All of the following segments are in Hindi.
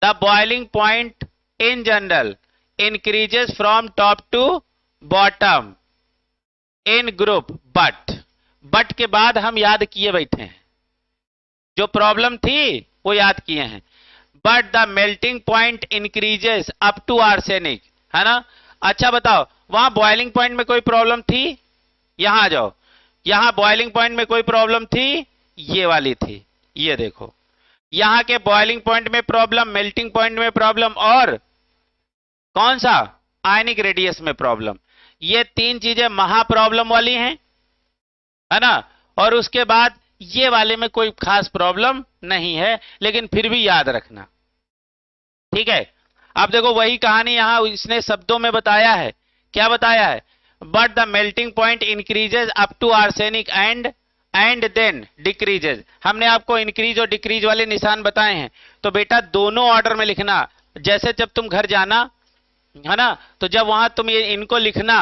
The boiling point in general increases from top to bottom in group, but के बाद हम याद किए बैठे हैं, जो प्रॉब्लम थी वो याद किए हैं। But the melting point increases up to arsenic, है ना। अच्छा बताओ, वहां बॉइलिंग पॉइंट में कोई प्रॉब्लम थी? यहां आ जाओ, यहां बॉइलिंग पॉइंट में कोई प्रॉब्लम थी? ये वाली थी, ये देखो, यहां के बॉइलिंग पॉइंट में प्रॉब्लम, मेल्टिंग पॉइंट में प्रॉब्लम, और कौन सा, आयनिक रेडियस में प्रॉब्लम। ये तीन चीजें महा प्रॉब्लम वाली हैं, है ना। और उसके बाद ये वाले में कोई खास प्रॉब्लम नहीं है, लेकिन फिर भी याद रखना, ठीक है। अब देखो वही कहानी यहां इसने शब्दों में बताया है। क्या बताया है? But the melting point increases up to arsenic and then decreases. हमने आपको इंक्रीज और डिक्रीज वाले निशान बताए हैं, तो बेटा दोनों ऑर्डर में लिखना। जैसे जब तुम घर जाना, है ना, तो जब वहां तुम ये इनको लिखना,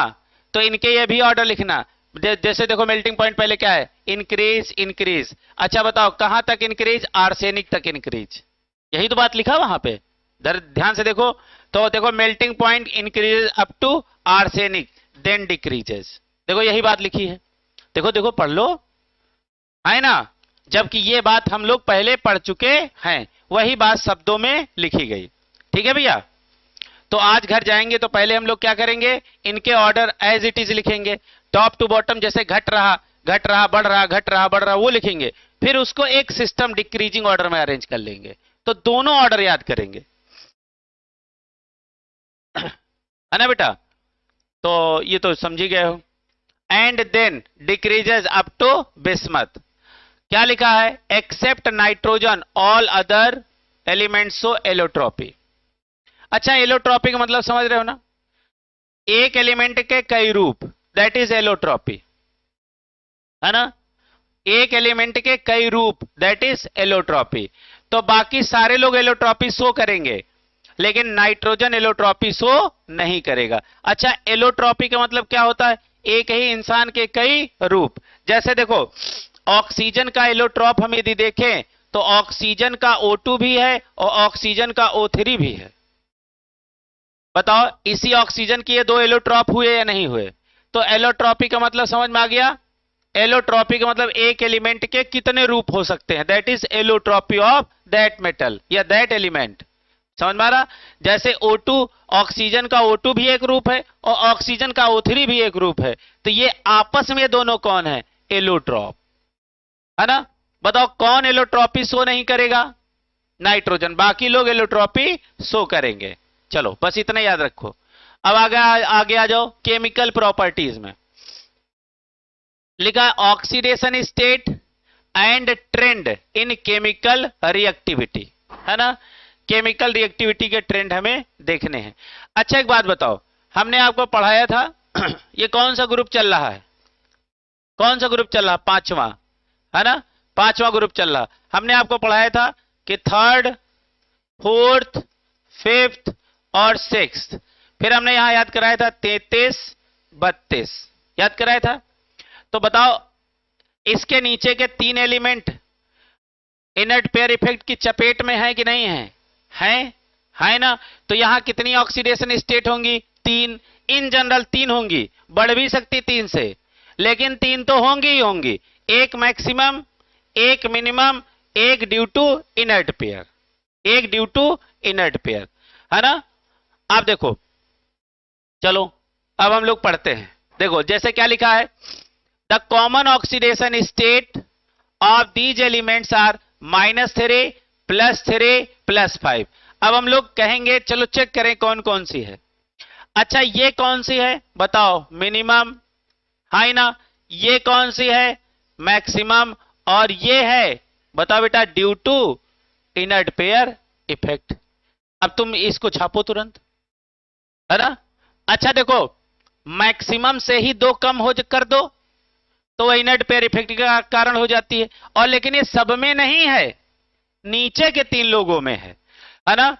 तो इनके ये भी ऑर्डर लिखना। जैसे देखो मेल्टिंग पॉइंट पहले क्या है, इंक्रीज इंक्रीज। अच्छा बताओ कहां तक इंक्रीज? आर्सेनिक तक इंक्रीज। यही तो बात लिखा वहां पे, ध्यान से देखो। तो देखो melting point increases up to arsenic then decreases, देखो यही बात लिखी है। देखो देखो पढ़ लो, है ना। जबकि ये बात हम लोग पहले पढ़ चुके हैं, वही बात शब्दों में लिखी गई। ठीक है भैया। तो आज घर जाएंगे तो पहले हम लोग क्या करेंगे, इनके ऑर्डर एज इट इज लिखेंगे, टॉप टू बॉटम, जैसे घट रहा बढ़ रहा, घट रहा बढ़ रहा, वो लिखेंगे। फिर उसको एक सिस्टम डिक्रीजिंग ऑर्डर में अरेंज कर लेंगे, तो दोनों ऑर्डर याद करेंगे, है ना बेटा। तो ये तो समझ ही गए हो। And then decreases up to bismuth. क्या लिखा है? Except nitrogen all other elements show allotropy. अच्छा एलोट्रॉपी का मतलब समझ रहे हो ना, एक एलिमेंट के कई रूप, दैट इज एलोट्रॉपी, है ना। एक एलिमेंट के कई रूप, दैट इज एलोट्रॉपी। तो बाकी सारे लोग एलोट्रॉपी शो करेंगे, लेकिन नाइट्रोजन एलोट्रॉपी शो नहीं करेगा। अच्छा एलोट्रॉपी का मतलब क्या होता है? एक ही इंसान के कई रूप। जैसे देखो ऑक्सीजन का एलोट्रॉप हम यदि देखें, तो ऑक्सीजन का O2 भी है और ऑक्सीजन का O3 भी है। बताओ इसी ऑक्सीजन की ये दो एलोट्रॉप हुए या नहीं हुए? तो एलोट्रॉपी का मतलब समझ में आ गया। एलोट्रॉपी का मतलब एक एलिमेंट के कितने रूप हो सकते हैं, that is allotropy of that metal या दैट एलिमेंट। समझ में आ रहा? जैसे O2, ऑक्सीजन का O2 भी एक रूप है और ऑक्सीजन का O3 भी एक रूप है, तो ये आपस में दोनों कौन है? एलोट्रॉप, है ना। बताओ कौन एलोट्रॉपी शो नहीं करेगा? नाइट्रोजन। बाकी लोग एलोट्रॉपी शो करेंगे। चलो बस इतना याद रखो। अब आगे आ जाओ केमिकल प्रॉपर्टीज में। लिखा oxidation state and trend in chemical reactivity, है ना। केमिकल रिएक्टिविटी के ट्रेंड हमें देखने हैं। अच्छा एक बात बताओ, हमने आपको पढ़ाया था ये कौन सा ग्रुप चल रहा है? कौन सा ग्रुप चल रहा? पांचवा, है ना। पांचवा ग्रुप चल रहा। हमने आपको पढ़ाया था कि थर्ड, फोर्थ, फिफ्थ और सिक्स्थ। फिर हमने यहां याद कराया था 33, 32 याद कराया था। तो बताओ इसके नीचे के तीन एलिमेंट इनर्ट पेयर इफेक्ट की चपेट में है कि नहीं है? है ना। तो यहां कितनी ऑक्सीडेशन स्टेट होंगी? तीन। इन जनरल तीन होंगी, बढ़ भी सकती तीन से, लेकिन तीन तो होंगी ही होंगी। एक मैक्सिमम, एक मिनिमम, एक ड्यू टू इनर्ट पेयर, एक ड्यू टू इनर्ट पेयर, है ना। अब देखो चलो अब हम लोग पढ़ते हैं। देखो जैसे क्या लिखा है, the common oxidation state of these elements are -3, +3, +5। अब हम लोग कहेंगे चलो चेक करें कौन कौन सी है। अच्छा ये कौन सी है बताओ? मिनिमम, है ना। ये कौन सी है? मैक्सिमम। और ये है बताओ बेटा due to inert pair effect. अब तुम इसको छापो तुरंत, है ना। अच्छा देखो मैक्सिमम से ही दो कम हो कर दो तो वह इनर्ट पेयर इफेक्ट का कारण हो जाती है। और लेकिन ये सब में नहीं है, नीचे के तीन लोगों में है ना।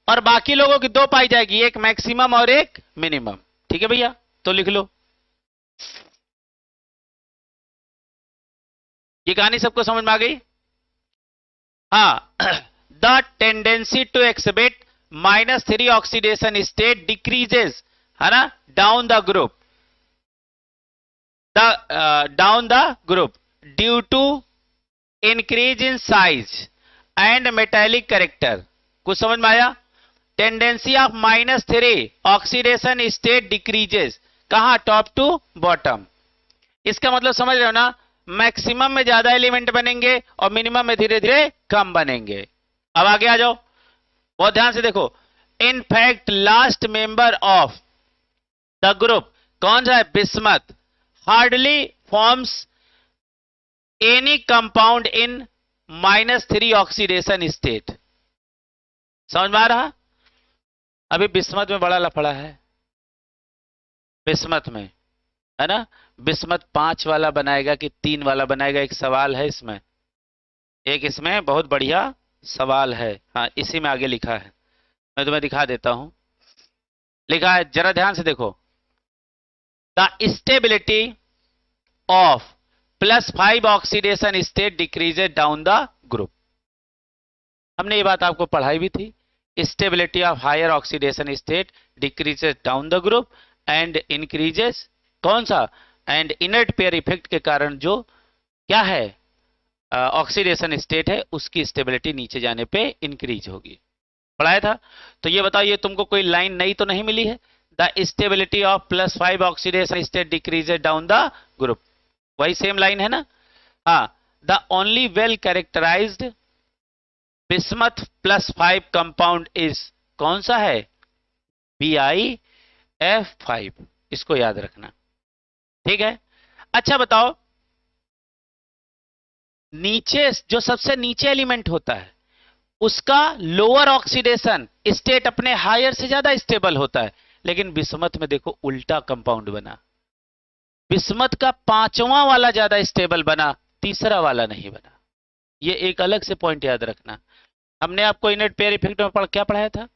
और बाकी लोगों की दो पाई जाएगी, एक मैक्सिमम और एक मिनिमम। ठीक है भैया, तो लिख लो। ये कहानी सबको समझ में आ गई? हाँ the tendency to exhibit -3 oxidation state decreases, है ना, down the group, down the group due to increase in size and metallic character. कुछ समझ में आया? Tendency of -3 oxidation state decreases, कहां? Top to bottom. इसका मतलब समझ रहे हो ना, मैक्सिमम में ज्यादा एलिमेंट बनेंगे और मिनिमम में धीरे धीरे कम बनेंगे। अब आगे आ जाओ, बहुत ध्यान से देखो। In fact last member of the group, कौन सा है? Bismuth, hardly forms any compound in -3 oxidation state. समझ में आ रहा? अभी बिस्मथ में बड़ा लफड़ा है, बिस्मथ में, है ना। बिस्मथ 5 वाला बनाएगा कि 3 वाला बनाएगा, एक सवाल है इसमें, एक इसमें बहुत बढ़िया सवाल है। हाँ, इसी में आगे लिखा है, मैं तुम्हें दिखा देता हूं। लिखा है, जरा ध्यान से देखो। The stability of +5 oxidation state decreases down the group. हमने ये बात आपको पढ़ाई भी थी। Stability of higher oxidation state decreases down the group and increases, कौन सा? एंड इनर्ट पेयर इफेक्ट के कारण जो क्या है ऑक्सीडेशन स्टेट है, उसकी स्टेबिलिटी नीचे जाने पे इंक्रीज होगी। पढ़ाया था। तो ये बताओ, ये तुमको कोई लाइन नई तो नहीं मिली है? The stability of +5 oxidation state decreases down the group, वही सेम लाइन है ना। हाँ, the only well characterised bismuth +5 compound is, कौन सा है? BiF5, इसको याद रखना, ठीक है। अच्छा बताओ, नीचे जो सबसे नीचे एलिमेंट होता है उसका लोअर ऑक्सीडेशन स्टेट अपने हायर से ज्यादा स्टेबल होता है, लेकिन बिस्मथ में देखो उल्टा कंपाउंड बना। बिस्मथ का 5वां वाला ज्यादा स्टेबल बना, तीसरा वाला नहीं बना। ये एक अलग से पॉइंट याद रखना। हमने आपको इनर्ट पेयर इफेक्ट में क्या पढ़ाया था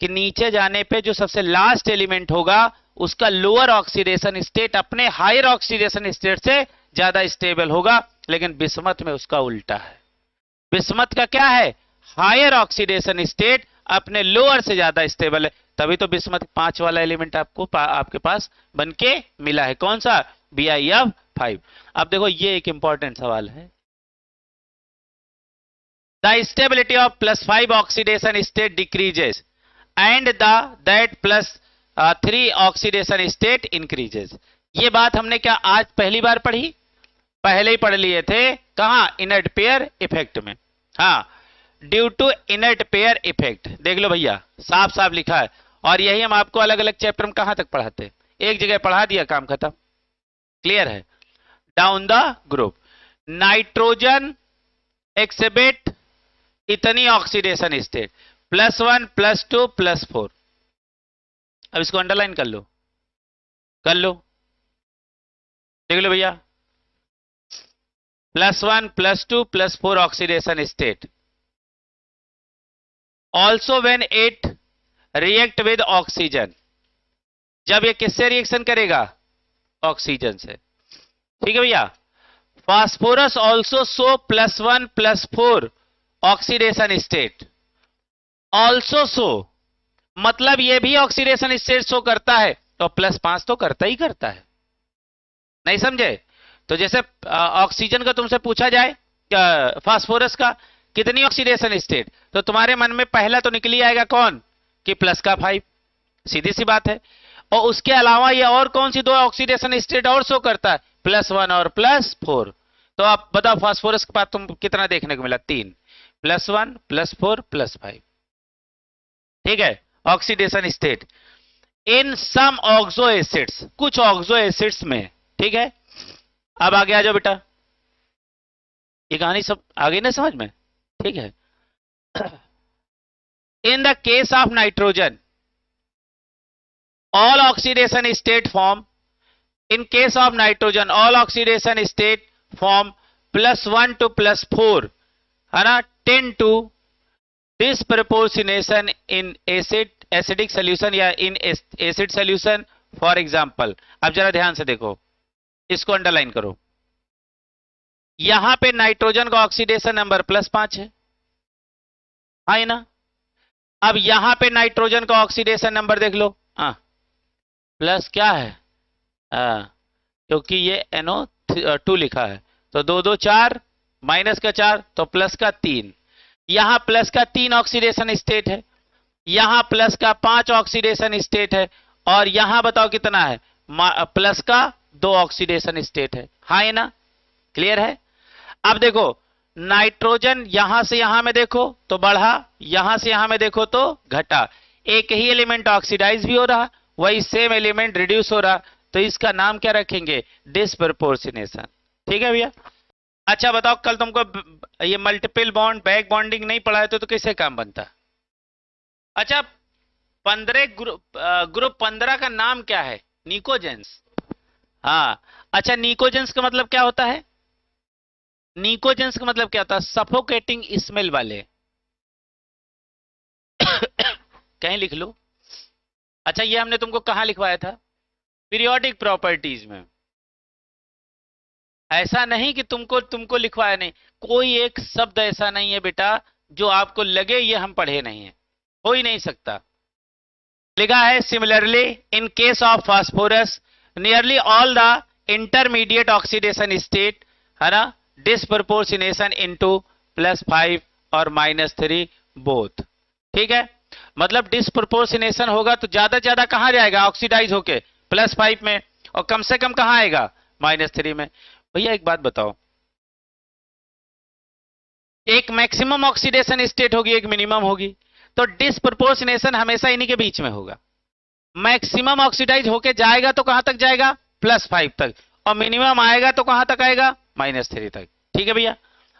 कि नीचे जाने पे जो सबसे लास्ट एलिमेंट होगा उसका लोअर ऑक्सीडेशन स्टेट अपने हायर ऑक्सीडेशन स्टेट से ज्यादा स्टेबल होगा, लेकिन बिस्मथ में उसका उल्टा है। बिस्मथ का क्या है? हायर ऑक्सीडेशन स्टेट अपने लोअर से ज्यादा स्टेबल है, तभी तो बिस्मथ 5 वाला एलिमेंट आपके पास बनके मिला है। कौन सा? BiF5। अब देखो, ये एक इंपॉर्टेंट सवाल है। The stability of +5 oxidation state decreases and that +3 oxidation state increases. ये बात हमने क्या आज पहली बार पढ़ी? पहले ही पढ़ लिए थे। कहां? इनर्ट पेयर इफेक्ट में। हाँ, due to inert pair effect, देख लो भैया, साफ साफ लिखा है। और यही हम आपको अलग अलग चैप्टर में कहां तक पढ़ाते? एक जगह पढ़ा दिया, काम खत्म, क्लियर है। Down the group nitrogen exhibit इतनी ऑक्सीडेशन स्टेट, +1 +2 +4। अब इसको अंडरलाइन कर लो, कर लो, देख लो भैया, +1 +2 +4 oxidation state. Also when it react with oxygen, जब ये किससे रिएक्शन करेगा? ऑक्सीजन से, ठीक है भैया। Phosphorus also show +1 +4 oxidation state. Also show मतलब ये भी ऑक्सीडेशन स्टेट शो करता है, तो +5 तो करता ही करता है, नहीं समझे? तो जैसे ऑक्सीजन का तुमसे पूछा जाए, फास्फोरस का कितनी ऑक्सीडेशन स्टेट, तो तुम्हारे मन में पहला तो निकली आएगा कौन? कि प्लस का 5, सीधी सी बात है। और उसके अलावा ये और कौन सी 2 ऑक्सीडेशन स्टेट और शो करता है? +1 और +4। तो आप बताओ फास्फोरस के पास तुम कितना देखने को मिला? 3, +1 +4 +5, ठीक है, oxidation state in some oxo acids, कुछ ऑक्सो एसिड्स में, ठीक है। अब आगे आ जाओ बेटा, ये कहानी सब आगे ना समझ में, ठीक है। In the case of nitrogen all oxidation state form, in case of nitrogen all oxidation state form +1 to +4, है ना, tend to disproportionation in acidic solution या in acid solution, for example। अब जरा ध्यान से देखो, इसको अंडरलाइन करो। यहां पे नाइट्रोजन का ऑक्सीडेशन नंबर +5 है, है ना। अब यहां पे नाइट्रोजन का ऑक्सीडेशन नंबर देख लो, हाँ प्लस क्या है, क्योंकि ये NO2 लिखा है, तो 2 2 4, माइनस का 4 तो प्लस का 3, यहां प्लस का 3 ऑक्सीडेशन स्टेट है, यहां प्लस का 5 ऑक्सीडेशन स्टेट है, और यहां बताओ कितना है, प्लस का 2 ऑक्सीडेशन स्टेट है, हाँ ना, क्लियर है। अब देखो नाइट्रोजन यहां से यहां में देखो तो बढ़ा, यहां से यहां में देखो तो घटा, एक ही एलिमेंट ऑक्सीडाइज भी हो रहा, वही सेम एलिमेंट रिड्यूस हो रहा, तो इसका नाम क्या रखेंगे, डिस्प्रपोर्शनेशन। ठीक है भैया। अच्छा बताओ, कल तुमको ये मल्टीपल बॉन्ड बैक बॉन्डिंग नहीं पढ़ाए तो कैसे काम बनता। अच्छा 15 ग्रुप 15 का नाम क्या है, निकोजेंस। हाँ अच्छा, निकोजेंस का मतलब क्या होता है, निकोजेंस का मतलब क्या होता है, सफोकेटिंग स्मेल वाले कहीं लिख लो। अच्छा ये हमने तुमको कहां लिखवाया था, पीरियोडिक प्रॉपर्टीज में। ऐसा नहीं कि तुमको तुमको लिखवाया नहीं, कोई एक शब्द ऐसा नहीं है बेटा जो आपको लगे ये हम पढ़े नहीं है, हो ही नहीं सकता। लिखा है similarly in case of phosphorus nearly all the intermediate oxidation state, है ना, डिस्प्रपोर्शनेशन इनटू +5 और -3 बोथ। ठीक है, मतलब डिस्प्रपोर्शनेशन होगा तो ज्यादा से ज्यादा कहां जाएगा, ऑक्सीडाइज होके +5 में, और कम से कम कहां आएगा, -3 में। भैया एक बात बताओ, एक मैक्सिमम ऑक्सीडेशन स्टेट होगी, एक मिनिमम होगी, तो डिस्प्रपोर्शनेशन हमेशा इन्हीं के बीच में होगा। मैक्सिमम ऑक्सीडाइज होके जाएगा तो कहां तक जाएगा, +5 तक, और मिनिमम आएगा तो कहां तक आएगा, -3 तक। ठीक है भैया।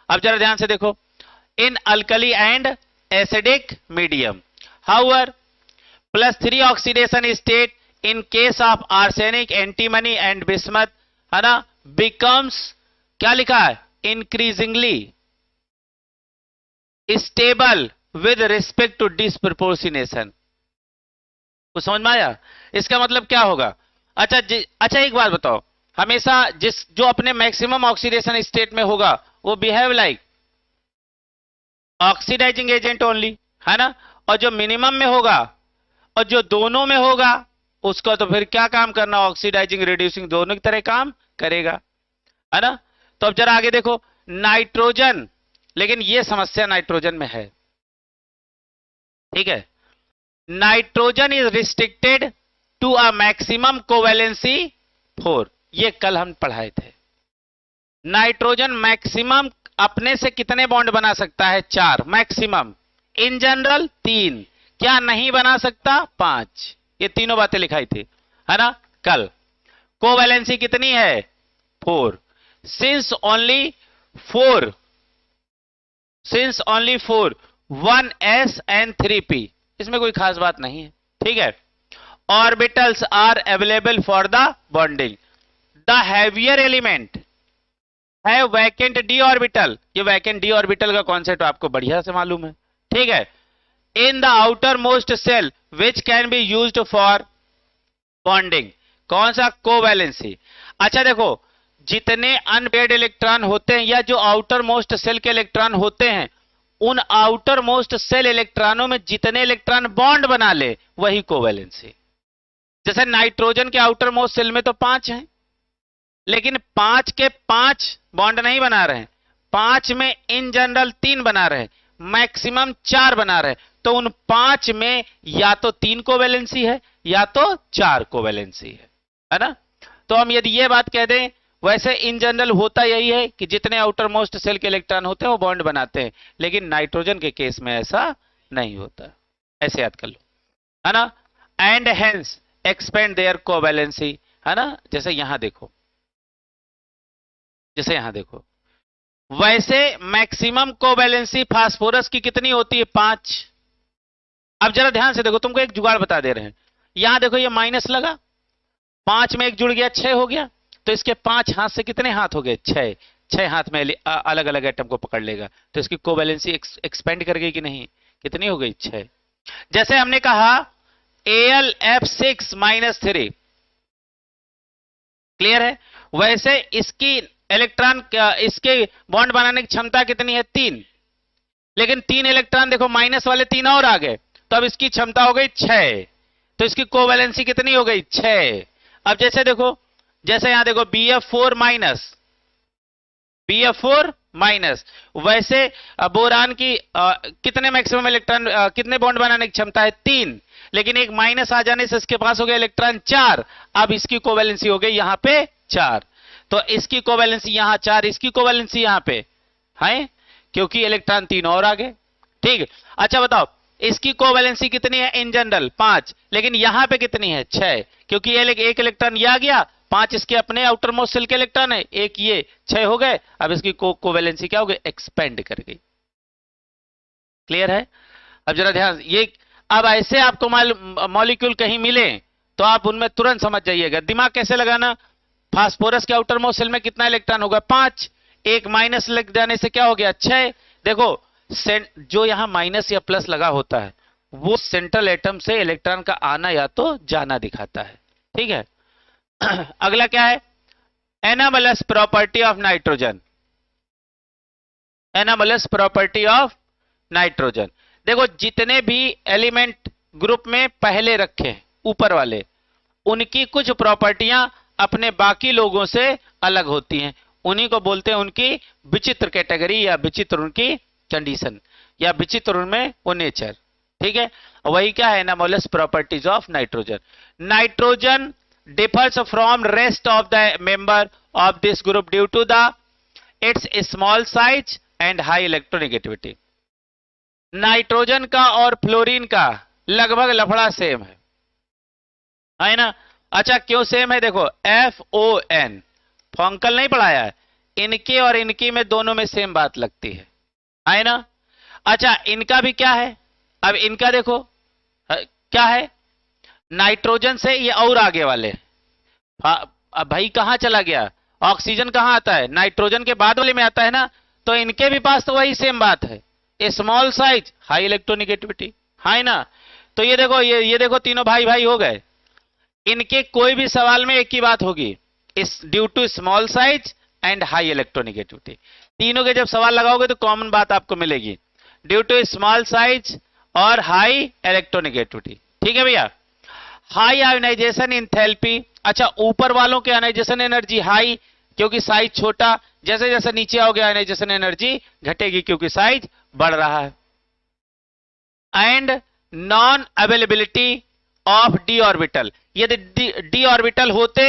अब जरा ध्यान से देखो, in alkali and acidic medium however +3 oxidation state in case of arsenic, antimony and bismuth, है ना, बिकम्स, क्या लिखा है, increasingly stable with respect to disproportionation. कुछ समझ में आया, इसका मतलब क्या होगा। अच्छा अच्छा एक बात बताओ, हमेशा जिस जो अपने मैक्सिमम ऑक्सीडेशन स्टेट में होगा वो behave like oxidising agent only, है ना, और जो मिनिमम में होगा और जो दोनों में होगा उसका तो फिर क्या काम करना, ऑक्सीडाइजिंग रिड्यूसिंग दोनों की तरह काम करेगा, है ना। तो अब जरा आगे देखो, नाइट्रोजन, लेकिन ये समस्या नाइट्रोजन में है। ठीक है, nitrogen is restricted to a maximum covalency 4, ये कल हम पढ़ाए थे। नाइट्रोजन मैक्सिमम अपने से कितने बॉन्ड बना सकता है, 4 मैक्सिमम, इन जनरल 3, क्या नहीं बना सकता, 5। ये तीनों बातें लिखाई थी, है ना कल। कोवैलेंसी कितनी है, 4, since only 4, since only 4, 1s and 3p, इसमें कोई खास बात नहीं है। ठीक है, orbitals are available for the bonding, the heavier element है वैकेंट डी ऑर्बिटल, ये वैकेंट डी ऑर्बिटल का कॉन्सेप्ट आपको बढ़िया से मालूम है। ठीक है, in the outermost shell which can be used for bonding, कौन सा, कोवैलेंसी। अच्छा देखो, जितने अनपेयर्ड इलेक्ट्रॉन होते हैं या जो आउटर मोस्ट सेल के इलेक्ट्रॉन होते हैं, उन आउटर मोस्ट सेल इलेक्ट्रॉनों में जितने इलेक्ट्रॉन बॉन्ड बना ले वही कोवैलेंसी। जैसे नाइट्रोजन के आउटर मोस्ट सेल में तो 5 हैं, लेकिन 5 के 5 बॉन्ड नहीं बना रहे हैं, 5 में इन जनरल 3 बना रहे हैं, मैक्सिमम 4 बना रहे हैं, तो उन 5 में या तो 3 कोवैलेंसी है या तो 4 कोवैलेंसी है ना। तो हम यदि ये बात कह दें, वैसे इन जनरल होता यही है कि जितने आउटर मोस्ट सेल के इलेक्ट्रॉन होते हैं वो बॉन्ड बनाते हैं, लेकिन नाइट्रोजन के केस में ऐसा नहीं होता, ऐसे याद कर लो, है ना। And hence expand their covalency, है ना, जैसे यहां देखो, जैसे यहां देखो, वैसे मैक्सिमम कोवैलेंसी फास्फोरस की कितनी होती है, 5। अब जरा ध्यान से देखो, तुमको एक जुगाड़ बता दे रहे हैं, यहां देखो ये माइनस लगा, 5 में एक जुड़ गया, 6 हो गया, तो इसके 5 हाथ से कितने हाथ हो गए, 6, 6 हाथ में अलग अलग एटम को पकड़ लेगा, तो इसकी कोवैलेंसी एक्सपेंड कर गई कि नहीं, कितनी हो गई, 6। जैसे हमने कहा AlF6 -3, क्लियर है, वैसे इसकी इलेक्ट्रॉन, इसके बॉन्ड बनाने की क्षमता कितनी है, 3, लेकिन 3 इलेक्ट्रॉन देखो माइनस वाले 3 और आ गए, तो अब इसकी क्षमता हो गई 6, तो इसकी कोवैलेंसी कितनी हो गई 6। अब जैसे देखो, जैसे यहां देखो BF4 माइनस, BF4 माइनस, वैसे बोरान की कितने मैक्सिमम इलेक्ट्रॉन, कितने बॉन्ड बनाने की क्षमता है 3, लेकिन एक माइनस आ जाने से इसके पास हो गया इलेक्ट्रॉन 4, अब इसकी कोवैलेंसी हो गई यहां पे 4, तो इसकी कोवैलेंसी यहां 4, इसकी कोवैलेंसी यहां पे है, क्योंकि इलेक्ट्रॉन 3 और आ गए। ठीक, अच्छा बताओ इसकी कोवैलेंसी कितनी है इन जनरल 5, लेकिन यहां पे कितनी है 6, क्योंकि ये एक इलेक्ट्रॉन ये आ गया, 5 इसके अपने आउटर मोस्ट शेल के इलेक्ट्रॉन है, एक ये 6 हो गए, अब इसकी कोवैलेंसी क्या हो गई एक्सपेंड कर गई। क्लियर है? अब जरा ध्यान ये, अब ऐसे आपको मॉलिक्यूल कहीं मिले तो आप उनमें तुरंत समझ जाइएगा। दिमाग कैसे लगाना, फास्फोरस के आउटर मोस्ट शेल में कितना इलेक्ट्रॉन होगा 5, एक माइनस लग जाने से क्या हो गया 6। देखो जो यहां माइनस या प्लस लगा होता है वो सेंट्रल एटम से इलेक्ट्रॉन का आना या तो जाना दिखाता है। ठीक है, अगला क्या है, anomalous property of nitrogen. Anomalous property of nitrogen, देखो जितने भी एलिमेंट ग्रुप में पहले रखे ऊपर वाले, उनकी कुछ प्रॉपर्टियां अपने बाकी लोगों से अलग होती हैं, उन्हीं को बोलते हैं उनकी विचित्र कैटेगरी या विचित्र उनकी कंडीशन या विचित्र उनमें वो नेचर। ठीक है, वही क्या है anomalous properties of nitrogen. Nitrogen differs from rest of the member of this group due to the its small size and high electronegativity। Nitrogen का और फ्लोरीन का लगभग लफड़ा सेम है ना? अच्छा क्यों सेम है, देखो FON फॉन्कल नहीं पढ़ाया है, इनके और इनकी में दोनों में सेम बात लगती है ना? अच्छा इनका भी क्या है, अब इनका देखो क्या है, नाइट्रोजन से ये और आगे वाले, अब भाई कहां चला गया, ऑक्सीजन कहां आता है, नाइट्रोजन के बाद वाले में आता है ना, तो इनके भी पास तो वही सेम बात है, स्मॉल साइज हाई इलेक्ट्रोनिगेटिविटी है ना? तो ये देखो ये देखो तीनों भाई भाई हो गए, इनके कोई भी सवाल में एक ही बात होगी, इस due to small size and high electronegativity. तीनों के जब सवाल लगाओगे तो कॉमन बात आपको मिलेगी, ड्यू टू स्मॉल साइज और हाई इलेक्ट्रोनिगेटिविटी। ठीक है भैया, हाई आयोनाइजेशन इंथैल्पी, अच्छा ऊपर वालों के आयोनाइजेशन एनर्जी हाई क्योंकि साइज छोटा, जैसे जैसे नीचे आओगे आयोनाइजेशन एनर्जी घटेगी क्योंकि साइज बढ़ रहा है। And non availability of D orbital, यदि डी ऑर्बिटल होते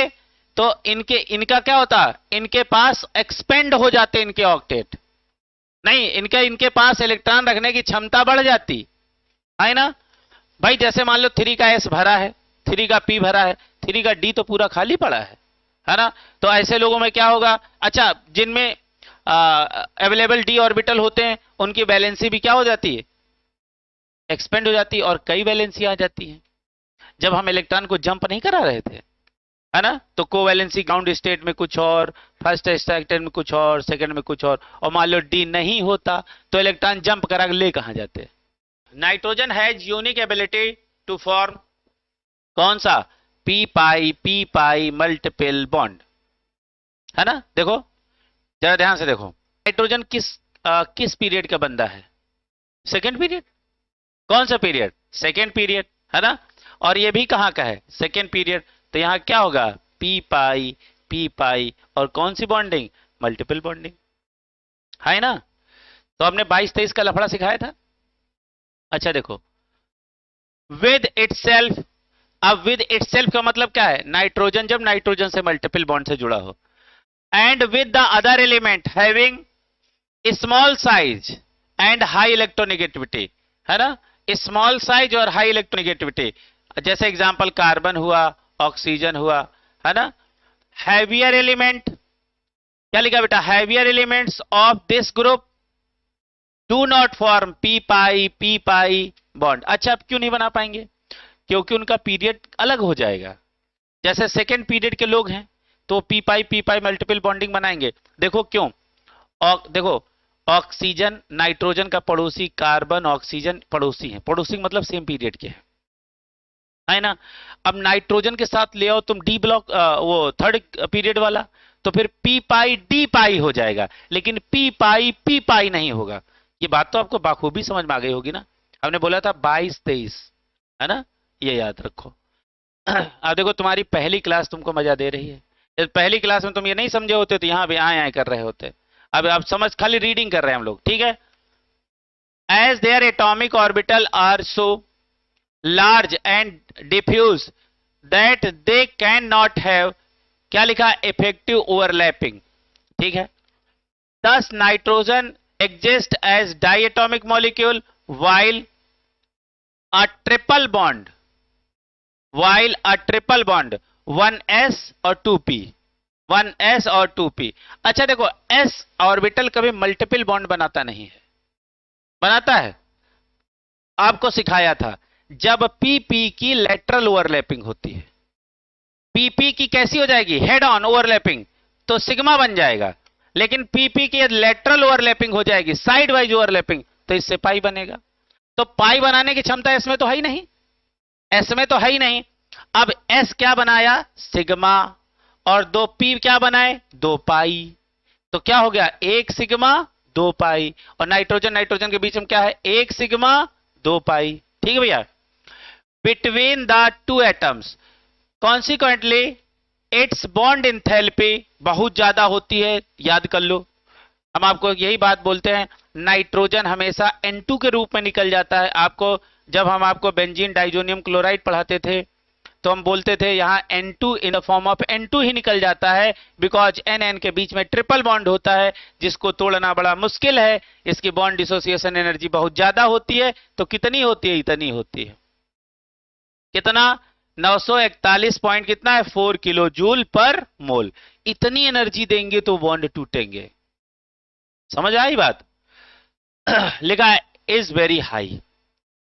तो इनका क्या होता, इनके पास एक्सपेंड हो जाते इनके ऑक्टेट, नहीं इनके पास इलेक्ट्रॉन रखने की क्षमता बढ़ जाती है ना भाई। जैसे मान लो 3 का S भरा है, 3 का P भरा है, 3 का D तो पूरा खाली पड़ा है ना? तो ऐसे लोगों में क्या होगा, अच्छा जिनमें अवेलेबल डी ऑर्बिटल होते हैं उनकी वैलेंसी भी क्या हो जाती है, एक्सपेंड हो जाती है, और कई वैलेंसी आ जाती है। जब हम इलेक्ट्रॉन को जंप नहीं करा रहे थे है ना, तो कोवैलेंसी ग्राउंड स्टेट में कुछ और, फर्स्ट स्टेट में कुछ और, सेकंड में कुछ और मान लो डी नहीं होता तो इलेक्ट्रॉन जंप करा ले कहां जाते। Nitrogen has unique ability to form कौन सा, पी पाई मल्टीपल बॉन्ड है ना? देखो जरा ध्यान से देखो, नाइट्रोजन किस पीरियड का बंदा है, सेकेंड पीरियड। कौन सा पीरियड, सेकेंड पीरियड है ना? और ये भी कहां का है, सेकेंड पीरियड, तो यहां क्या होगा पी पाई और कौन सी बॉन्डिंग, मल्टीपल बॉन्डिंग है ना? तो हमने 22-23 का लफड़ा सिखाया था। अच्छा देखो विद इटसेल्फ, अब विद इटसेल्फ का मतलब क्या है, नाइट्रोजन जब नाइट्रोजन से मल्टीपल बॉन्ड से जुड़ा हो, and with the other element having small size and high electronegativity है ना, स्मॉल साइज और हाई इलेक्ट्रोनिगेटिविटी, जैसे एग्जांपल कार्बन हुआ, ऑक्सीजन हुआ है ना। हैवियर एलिमेंट, क्या लिखा बेटा, heavier elements of this group do not form P pi bond. अच्छा अब क्यों नहीं बना पाएंगे, क्योंकि उनका पीरियड अलग हो जाएगा। जैसे सेकेंड पीरियड के लोग हैं तो पी पाई मल्टीपल बॉन्डिंग बनाएंगे। देखो क्यों, देखो ऑक्सीजन नाइट्रोजन का पड़ोसी, कार्बन ऑक्सीजन पड़ोसी है, पड़ोसी मतलब सेम पीरियड के है ना। अब नाइट्रोजन के साथ ले आओ तुम डी ब्लॉक, वो थर्ड पीरियड वाला, तो फिर पी पाई डी पाई हो जाएगा, लेकिन पी पाई नहीं होगा। ये बात तो आपको बाखूबी समझ में आ गई होगी ना। हमने बोला था 22 23, है ना, ये याद रखो। अब देखो तुम्हारी पहली क्लास तुमको मजा दे रही है। इस पहली क्लास में तुम ये नहीं समझे होते तो यहाँ भी आए आए कर रहे होते। अब आप समझ, खाली रीडिंग कर रहे हैं हम लोग, ठीक है। As their atomic orbital are so large and diffuse that they can not have, क्या लिखा, इफेक्टिव ओवरलैपिंग, ठीक है। Thus nitrogen exists as diatomic molecule while a triple bond, 1s और 2p, 1s और 2p। अच्छा देखो, s ऑर्बिटल कभी मल्टीपल बॉन्ड बनाता नहीं है, बनाता है? आपको सिखाया था जब pp की लेटरल ओवरलैपिंग होती है, pp की कैसी हो जाएगी, हेड ऑन ओवरलैपिंग, तो सिग्मा बन जाएगा। लेकिन पीपी की लेटरल ओवरलैपिंग हो जाएगी, साइड वाइज ओवरलैपिंग, तो इससे पाई बनेगा। तो पाई बनाने की क्षमता इसमें तो है ही नहीं, एस में तो है ही नहीं। अब एस क्या बनाया, सिग्मा, और 2 पी क्या बनाए, 2 पाई। तो क्या हो गया, 1 सिग्मा 2 पाई। और नाइट्रोजन नाइट्रोजन के बीच में क्या है, 1 सिग्मा 2 पाई, ठीक है भैया। Between the 2 atoms consequently it's bond enthalpy बहुत ज्यादा होती है, याद कर लो। हम आपको यही बात बोलते हैं, नाइट्रोजन हमेशा N2 के रूप में निकल जाता है। आपको जब हम आपको बेंजीन डाइजोनियम क्लोराइड पढ़ाते थे तो हम बोलते थे यहां N2 in the form of N2 ही निकल जाता है, बिकॉज NN के बीच में ट्रिपल बॉन्ड होता है जिसको तोड़ना बड़ा मुश्किल है। इसकी बॉन्ड डिसोसिएशन एनर्जी बहुत ज्यादा होती है। तो कितनी होती है, इतनी होती है। कितना, 941 पॉइंट कितना है, 4 किलो जूल पर मोल। इतनी एनर्जी देंगे तो बॉन्ड टूटेंगे। समझ आई बात? लिखा है इज वेरी हाई।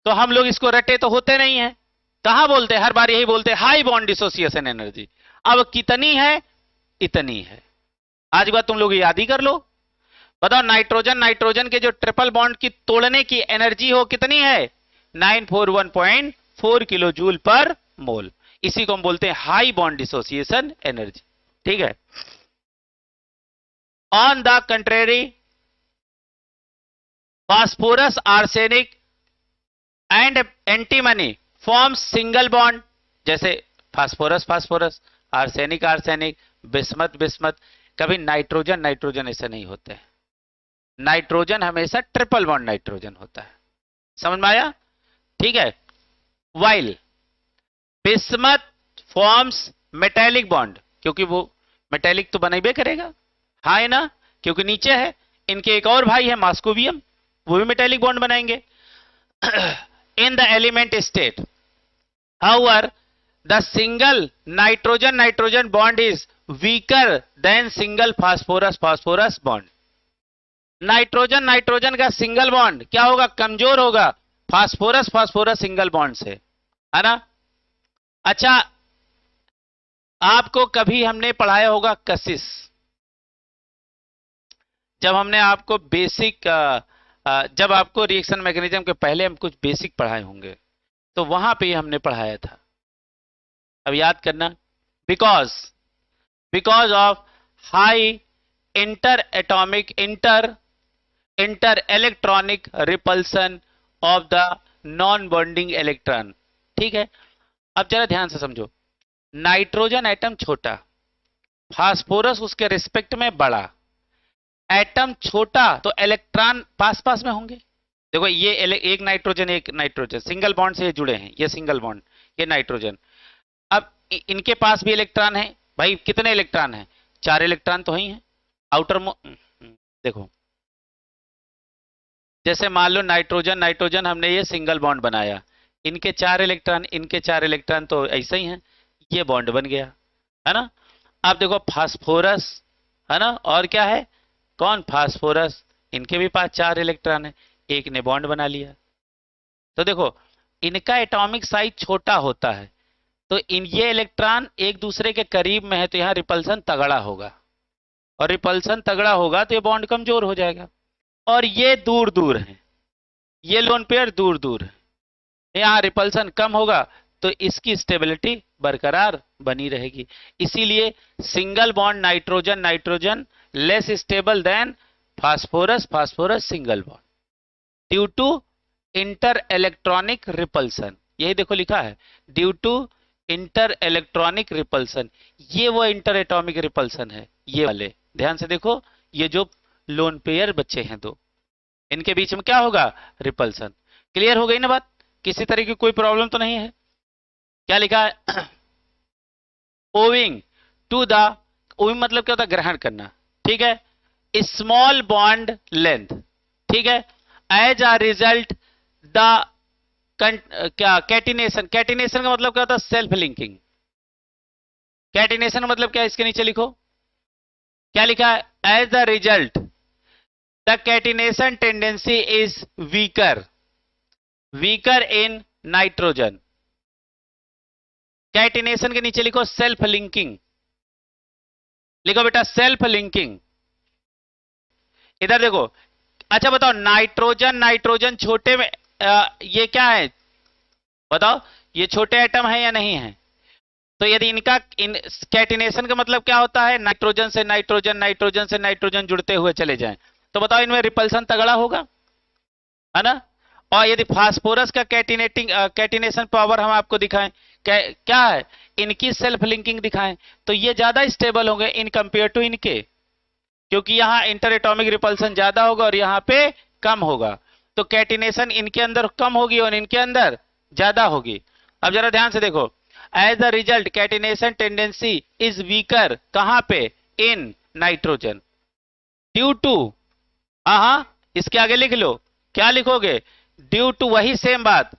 तो हम लोग इसको रटे तो होते नहीं है, कहां बोलते हैं, हर बार यही बोलते हैं हाई बॉन्ड डिसोसिएशन एनर्जी। अब कितनी है, इतनी है। आज बात तुम लोग याद ही कर लो। बताओ, नाइट्रोजन नाइट्रोजन के जो ट्रिपल बॉन्ड की तोड़ने की एनर्जी हो कितनी है, 941.4 किलो जूल पर मोल। इसी को हम बोलते हैं हाई बॉन्ड डिसोसिएशन एनर्जी, ठीक है। On the contrary, phosphorus arsenic and antimony forms single bond, जैसे phosphorus phosphorus, arsenic arsenic, bismuth bismuth. कभी नाइट्रोजन नाइट्रोजन ऐसे नहीं होते हैं। नाइट्रोजन हमेशा ट्रिपल बॉन्ड नाइट्रोजन होता है। समझ में आया, ठीक है। While bismuth forms metallic bond, क्योंकि वो मेटेलिक तो बनेबे करेगा, हाँ है ना, क्योंकि नीचे है। इनके एक और भाई है मास्कोवियम, वो भी मेटेलिक बॉन्ड बनाएंगे। In the element state however the single nitrogen nitrogen bond is weaker then single phosphorus phosphorus bond. Nitrogen nitrogen का सिंगल बॉन्ड क्या होगा, कमजोर होगा फास्फोरस फास्फोरस सिंगल बॉन्ड से, है ना। अच्छा, आपको कभी हमने पढ़ाया होगा कसिस, जब हमने आपको बेसिक जब आपको रिएक्शन मैकेनिज्म के पहले हम कुछ बेसिक पढ़ाए होंगे तो वहां पे हमने पढ़ाया था। अब याद करना, because of high inter atomic inter electronic repulsion of the non bonding electron, ठीक है। अब जरा ध्यान से समझो, नाइट्रोजन एटम छोटा, फास्फोरस उसके रिस्पेक्ट में बड़ा। एटम छोटा तो इलेक्ट्रॉन पास पास में होंगे। देखो ये एक नाइट्रोजन सिंगल बॉन्ड से ये जुड़े हैं, ये सिंगल बॉन्ड, ये नाइट्रोजन। अब इनके पास भी इलेक्ट्रॉन है भाई, कितने इलेक्ट्रॉन हैं, 4 इलेक्ट्रॉन तो ही हैं आउटर। देखो जैसे मान लो नाइट्रोजन नाइट्रोजन हमने ये सिंगल बॉन्ड बनाया, इनके 4 इलेक्ट्रॉन इनके 4 इलेक्ट्रॉन तो ऐसे ही हैं, ये बॉन्ड बन गया, है ना। अब देखो फास्फोरस, है ना, और क्या है, कौन, फास्फोरस, इनके भी पास 4 इलेक्ट्रॉन है, एक ने बॉन्ड बना लिया। तो देखो इनका एटॉमिक साइज छोटा होता है, तो ये इलेक्ट्रॉन एक दूसरे के करीब में है, तो यहां रिपल्सन तगड़ा होगा, और रिपल्सन तगड़ा होगा तो ये बॉन्ड कमजोर हो जाएगा। और ये दूर दूर है, ये लोन पेयर दूर दूर है, यहां रिपल्सन कम होगा तो इसकी स्टेबिलिटी बरकरार बनी रहेगी। इसीलिए single bond nitrogen nitrogen less stable than phosphorus phosphorus single bond. Due to inter electronic repulsion, यही देखो लिखा है due to inter electronic repulsion, ये वो इंटर एटॉमिक रिपल्सन है, ये वाले ध्यान से देखो, ये जो लोन पेयर बच्चे हैं दो, इनके बीच में क्या होगा, रिपल्सन। क्लियर हो गई ना बात, किसी तरह की कोई प्रॉब्लम तो नहीं है। क्या लिखा है, ओविंग टू द, ओविंग मतलब क्या होता है, ग्रहण करना, ठीक है, स्मॉल बॉन्ड लेंथ, ठीक है, एज अ रिजल्ट द क्या कैटिनेशन, कैटिनेशन का मतलब क्या होता है, सेल्फ लिंकिंग, कैटिनेशन मतलब क्या है, इसके नीचे लिखो क्या लिखा है, as the result the catenation tendency is weaker, weaker in nitrogen. Catenation के नीचे लिखो सेल्फ लिंकिंग, लिखो बेटा सेल्फ लिंकिंग। इधर देखो, अच्छा बताओ नाइट्रोजन, नाइट्रोजन छोटे में ये क्या है बताओ, ये छोटे एटम है या नहीं है, तो यदि इनका कैटिनेशन का मतलब क्या होता है, नाइट्रोजन से नाइट्रोजन, नाइट्रोजन से नाइट्रोजन जुड़ते हुए चले जाएं, तो बताओ इनमें रिपल्सन तगड़ा होगा, है ना। और यदि फास्फोरस का कैटिनेशन पावर हम आपको दिखाएं, क्या है, इनकी सेल्फ लिंकिंग दिखाएं, तो ये ज्यादा स्टेबल होंगे इन कंपेयर टू इनके, क्योंकि यहां इंटर एटॉमिक रिपल्सन ज्यादा होगा और यहां पे कम होगा, तो कैटिनेशन इनके अंदर कम होगी और इनके अंदर ज्यादा होगी। अब जरा ध्यान से देखो, as the result catenation tendency is weaker, कहां पे, इन नाइट्रोजन, ड्यू टू, हाँ इसके आगे लिख लो, क्या लिखोगे, ड्यू टू, वही सेम बात,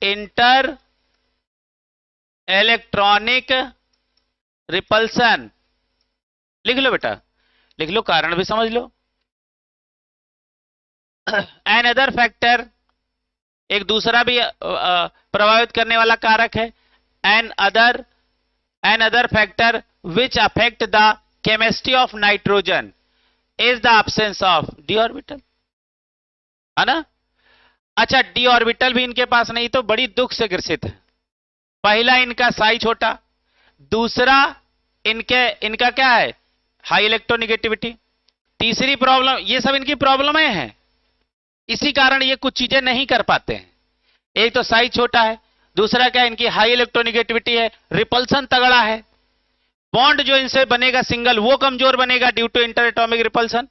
इंटर इलेक्ट्रॉनिक रिपल्सन, लिख लो बेटा, लिख लो, कारण भी समझ लो। एन अदर फैक्टर, एक दूसरा भी प्रभावित करने वाला कारक है, another factor which affect the chemistry of nitrogen is the absence of D orbital, है ना। अच्छा डी ऑर्बिटल भी इनके पास नहीं, तो बड़ी दुख से ग्रसित है। पहला इनका साइज छोटा, दूसरा इनका क्या है, हाई इलेक्ट्रोनिगेटिविटी, तीसरी प्रॉब्लम, ये सब इनकी प्रॉब्लमें हैं, इसी कारण ये कुछ चीजें नहीं कर पाते हैं। एक तो साइज छोटा है, दूसरा क्या, इनकी हाई इलेक्ट्रोनिगेटिविटी है, रिपल्सन तगड़ा है, बॉन्ड जो इनसे बनेगा सिंगल वो कमजोर बनेगा due to inter atomic repulsion,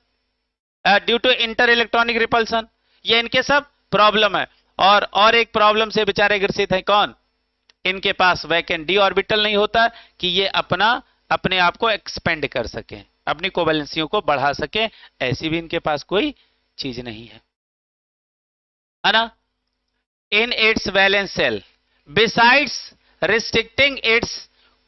due to inter electronic repulsion, ये इनके सब प्रॉब्लम है। और एक प्रॉब्लम से बेचारे ग्रसित है, कौन, इनके पास वैकेंट डी ऑर्बिटल नहीं होता कि ये अपने आप को एक्सपेंड कर सके, अपनी कोवैलेंसियों को बढ़ा सके, ऐसी भी इनके पास कोई चीज नहीं है ना। In its valence shell besides restricting its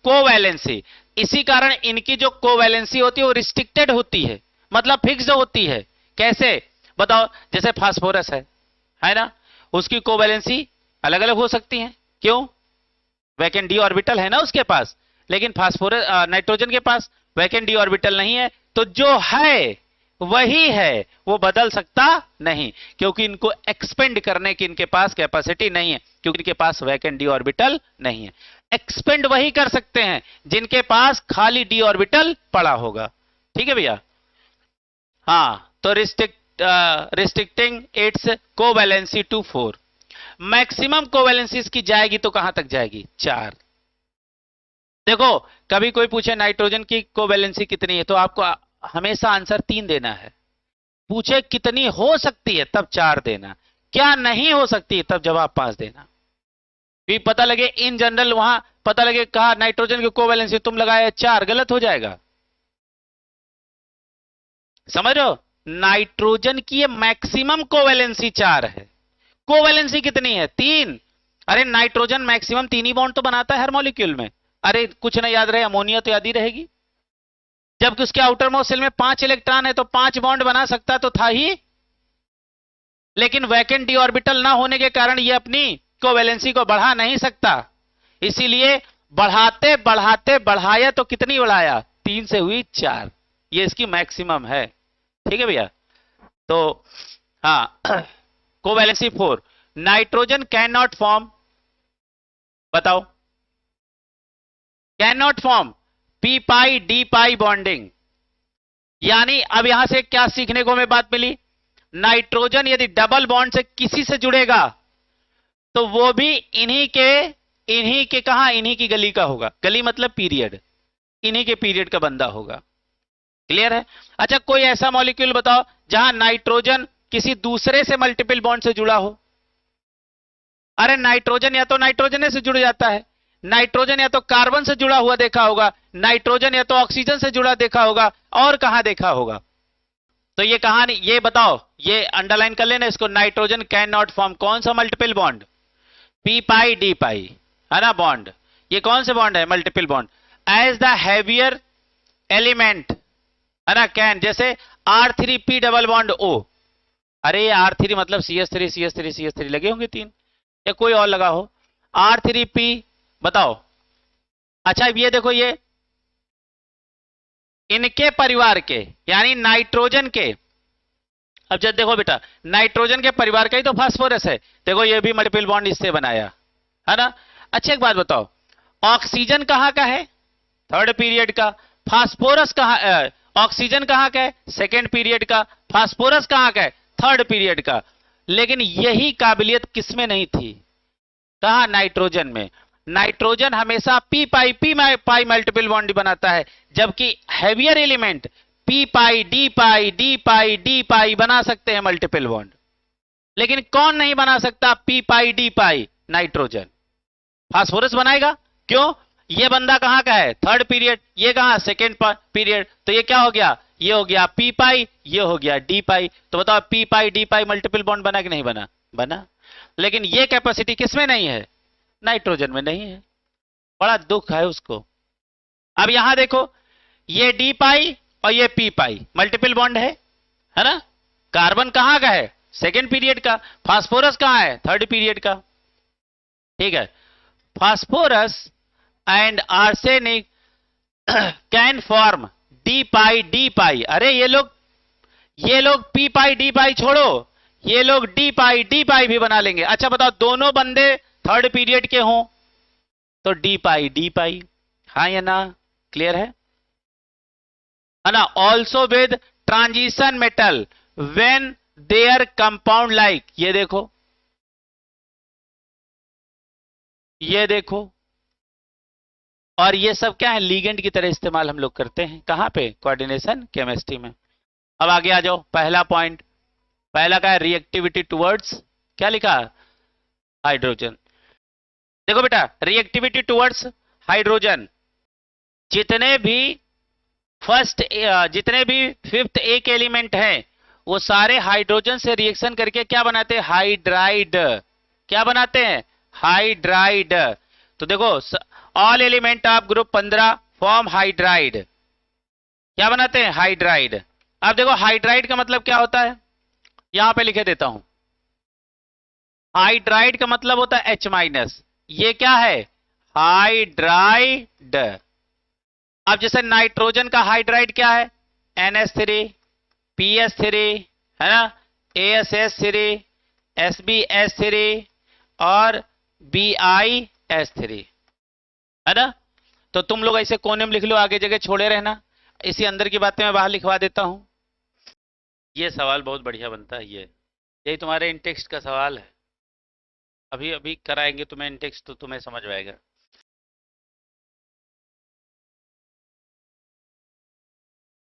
covalency, इसी कारण इनकी जो कोवैलेंसी होती है वो रिस्ट्रिक्टेड होती है, मतलब फिक्स्ड होती है। कैसे बताओ, जैसे फास्फोरस है ना, उसकी कोवैलेंसी अलग अलग हो सकती है, क्यों, वैकेंट डी ऑर्बिटल है ना उसके पास, लेकिन फास्फोरस नाइट्रोजन के पास वैकेंट डी ऑर्बिटल नहीं है, तो जो है वही है, वो बदल सकता नहीं, क्योंकि इनको एक्सपेंड करने की इनके पास कैपेसिटी नहीं है, क्योंकि इनके पास वैकेंट डी ऑर्बिटल नहीं है। एक्सपेंड वही कर सकते हैं जिनके पास खाली डी ऑर्बिटल पड़ा होगा, ठीक है भैया। हाँ तो restricting its covalency to 4, maximum covalency की जाएगी तो कहां तक जाएगी, 4। देखो कभी कोई पूछे नाइट्रोजन की कोवैलेंसी कितनी है, तो आपको हमेशा आंसर 3 देना है, पूछे कितनी हो सकती है तब 4 देना, क्या नहीं हो सकती तब जवाब 5 देना, क्योंकि पता लगे इन जनरल वहां पता लगे कहा नाइट्रोजन की कोवैलेंसी तुम लगाए 4, गलत हो जाएगा, समझ रहे हो। नाइट्रोजन की मैक्सिमम कोवैलेंसी 4 है, कोवैलेंसी कितनी है, 3। अरे नाइट्रोजन मैक्सिमम 3 ही बॉन्ड तो बनाता है हर मॉलिक्यूल में, अरे कुछ ना याद रहे, अमोनिया तो याद ही रहेगी, जबकि उसके आउटर मोस्ट शेल में 5 इलेक्ट्रॉन है तो 5 बॉन्ड बना सकता तो था ही, लेकिन वैकेंट डी ऑर्बिटल ना होने के कारण ये अपनी कोवैलेंसी को बढ़ा नहीं सकता, इसीलिए बढ़ाते बढ़ाते बढ़ाया तो कितनी बढ़ाया, 3 से हुई 4, ये इसकी मैक्सिमम है, ठीक है भैया। तो हाँ covalency 4, nitrogen can not form, बताओ can not form P pi D pi bonding, यानी अब यहां से क्या सीखने को हमें बात मिली, नाइट्रोजन यदि डबल बॉन्ड से किसी से जुड़ेगा तो वो भी इन्हीं के कहा, इन्हीं की गली का होगा। गली मतलब पीरियड, इन्हीं के पीरियड का बंदा होगा। क्लियर है? अच्छा, कोई ऐसा मॉलिक्यूल बताओ जहां नाइट्रोजन किसी दूसरे से मल्टीपल बॉन्ड से जुड़ा हो। अरे नाइट्रोजन या तो नाइट्रोजन से जुड़ जाता है, नाइट्रोजन या तो कार्बन से जुड़ा हुआ देखा होगा, नाइट्रोजन या तो ऑक्सीजन से जुड़ा देखा होगा, और कहां देखा होगा? तो ये कहानी, ये बताओ, ये अंडरलाइन कर लेना इसको। नाइट्रोजन कैन नॉट फॉर्म कौन सा multiple bond? P pi D pi, है ना बॉन्ड। ये कौन से बॉन्ड है? Multiple bond. As the heavier element, है ना, कैन, जैसे R3P डबल बॉन्ड O। अरे R3 मतलब CH3 CH3 CH3 लगे होंगे 3, या कोई और लगा हो। R3P बताओ। अच्छा ये देखो, ये इनके परिवार के यानी नाइट्रोजन के, अब जब देखो बेटा, नाइट्रोजन के परिवार का ही तो फास्फोरस है। देखो ये भी मल्टीपल बॉन्ड इससे बनाया, है ना। अच्छा एक बात बताओ, ऑक्सीजन कहां का है? थर्ड पीरियड का। फास्फोरस कहां, ऑक्सीजन कहां का है? सेकेंड पीरियड का। फास्फोरस कहां का है? थर्ड पीरियड का। लेकिन यही काबिलियत किसमें नहीं थी? कहा? नाइट्रोजन में। नाइट्रोजन हमेशा पी पाई मल्टीपल बॉन्ड बनाता है, जबकि heavier element P pi D पाई बना सकते हैं मल्टीपल बॉन्ड। लेकिन कौन नहीं बना सकता पी पाई डी पाई? नाइट्रोजन। फास्फोरस बनाएगा, क्यों? ये बंदा कहां का है? Third period. ये कहां? Second period. तो ये क्या हो गया? ये हो गया पी पाई, ये हो गया डी पाई। तो बताओ पी पाई डी पाई मल्टीपल बॉन्ड बना कि नहीं बना? बना। लेकिन ये कैपेसिटी किसमें नहीं है? नाइट्रोजन में नहीं है। बड़ा दुख है उसको। अब यहां देखो, ये डी पाई और ये पी पाई मल्टीपल बॉन्ड है ना। कार्बन कहां का है? सेकेंड पीरियड का। फास्फोरस कहां है? थर्ड पीरियड का। ठीक है। Phosphorus and arsenic can form D pi. अरे ये लोग पी पाई डी पाई छोड़ो, ये लोग डी पाई भी बना लेंगे। अच्छा बताओ, दोनों बंदे थर्ड पीरियड के हों तो डी पाई, हाँ या ना? क्लियर है ना। Also with transition metal when there compound like, ये देखो, और ये सब क्या है? लीगेंड की तरह इस्तेमाल हम लोग करते हैं। कहां पे? कोऑर्डिनेशन केमिस्ट्री में। अब आगे आ जाओ, पहला पॉइंट। पहला का है रिएक्टिविटी टुवर्ड्स, क्या लिखा? हाइड्रोजन। देखो बेटा, रिएक्टिविटी टुवर्ड्स हाइड्रोजन, जितने भी फिफ्थ एक एलिमेंट हैं वो सारे हाइड्रोजन से रिएक्शन करके क्या बनाते हैं? हाइड्राइड। क्या बनाते हैं? हाइड्राइड। तो देखो, all element of group 15 form hydride. क्या बनाते हैं? हाइड्राइड। अब देखो हाइड्राइड का मतलब क्या होता है, यहां पे लिखे देता हूं। हाइड्राइड का मतलब होता है H-। ये क्या है? हाइड्राइड। अब जैसे नाइट्रोजन का हाइड्राइड क्या है? NH3 PS3, है ना, ASS3 SbS3 और BiS3, है ना। तो तुम लोग ऐसे कोने में लिख लो, आगे जगह छोड़े रहना। इसी अंदर की बातें मैं बाहर लिखवा देता हूं। ये सवाल बहुत बढ़िया बनता है, यही तुम्हारे इन टेक्स्ट का सवाल है। अभी कराएंगे तुम्हें इन टेक्स्ट, तो तुम्हें समझ में आएगा।